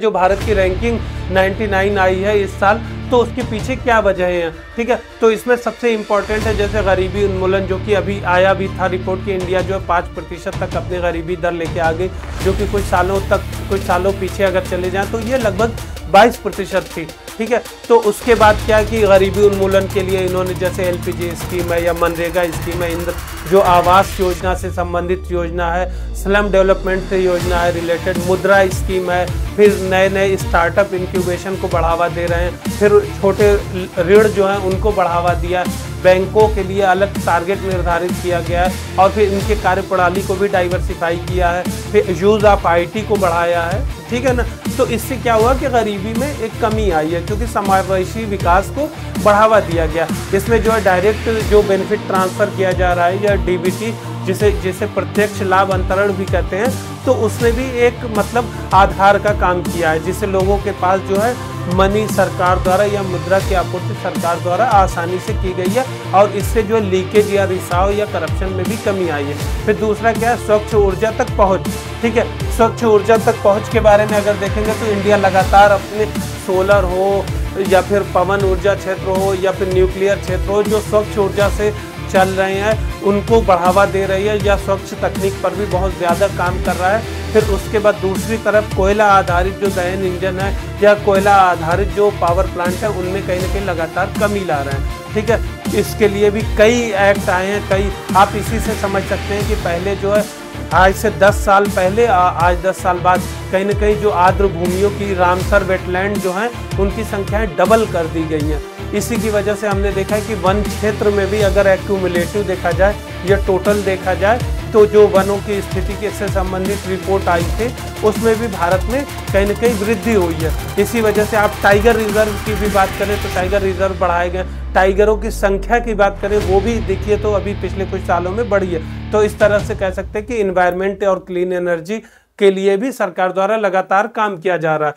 जो भारत की रैंकिंग 99 आई है इस साल, तो उसके पीछे क्या वजह है, ठीक है। तो इसमें सबसे इम्पोर्टेंट है जैसे गरीबी उन्मूलन, जो कि अभी आया भी था रिपोर्ट कि इंडिया जो है 5% तक अपनी गरीबी दर लेके आ गई, जो कि कुछ सालों पीछे अगर चले जाएं तो ये लगभग 22% थी, ठीक है। तो उसके बाद क्या कि गरीबी उन्मूलन के लिए इन्होंने जैसे LPG स्कीम है या मनरेगा स्कीम है, जो आवास योजना से संबंधित योजना है, स्लम डेवलपमेंट से योजना है रिलेटेड, मुद्रा स्कीम है, फिर नए स्टार्टअप इंक्यूबेशन को बढ़ावा दे रहे हैं, फिर छोटे ऋण जो हैं उनको बढ़ावा दिया, बैंकों के लिए अलग टारगेट निर्धारित किया गया है और फिर इनके कार्यप्रणाली को भी डाइवर्सिफाई किया है, फिर यूज़ ऑफ IT को बढ़ाया है, ठीक है ना। तो इससे क्या हुआ कि गरीबी में एक कमी आई है क्योंकि समावेशी विकास को बढ़ावा दिया गया। इसमें जो है डायरेक्ट जो बेनिफिट ट्रांसफ़र किया जा रहा है या DBT जिसे प्रत्यक्ष लाभ अंतरण भी कहते हैं, तो उसने भी एक मतलब आधार का काम किया है, जिससे लोगों के पास जो है मनी सरकार द्वारा या मुद्रा की आपूर्ति सरकार द्वारा आसानी से की गई है और इससे जो है लीकेज या रिसाव या करप्शन में भी कमी आई है। फिर दूसरा क्या है, स्वच्छ ऊर्जा तक पहुँच, ठीक है। स्वच्छ ऊर्जा तक पहुँच के बारे में अगर देखेंगे तो इंडिया लगातार अपने सोलर हो या फिर पवन ऊर्जा क्षेत्र हो या फिर न्यूक्लियर क्षेत्र हो, जो स्वच्छ ऊर्जा से चल रहे हैं उनको बढ़ावा दे रही है या स्वच्छ तकनीक पर भी बहुत ज़्यादा काम कर रहा है। फिर उसके बाद दूसरी तरफ कोयला आधारित जो दहन इंजन है या कोयला आधारित जो पावर प्लांट है उनमें कहीं ना कहीं लगातार कमी ला रहे हैं, ठीक है। इसके लिए भी कई एक्ट आए हैं, कई आप इसी से समझ सकते हैं कि पहले जो है आज से 10 साल पहले आज 10 साल बाद कहीं ना कहीं जो आर्द्र भूमियों की रामसर वेटलैंड जो हैं उनकी संख्याएं डबल कर दी गई हैं। इसी की वजह से हमने देखा है कि वन क्षेत्र में भी अगर एक्यूमुलेटिव देखा जाए या टोटल देखा जाए तो जो वनों की स्थिति के से संबंधित रिपोर्ट आई थी उसमें भी भारत में कहीं ना कहीं वृद्धि हुई है। इसी वजह से आप टाइगर रिजर्व की भी बात करें तो टाइगर रिजर्व बढ़ाए गए, टाइगरों की संख्या की बात करें वो भी देखिए तो अभी पिछले कुछ सालों में बढ़ी है। तो इस तरह से कह सकते हैं कि इन्वायरमेंट और क्लीन एनर्जी के लिए भी सरकार द्वारा लगातार काम किया जा रहा है।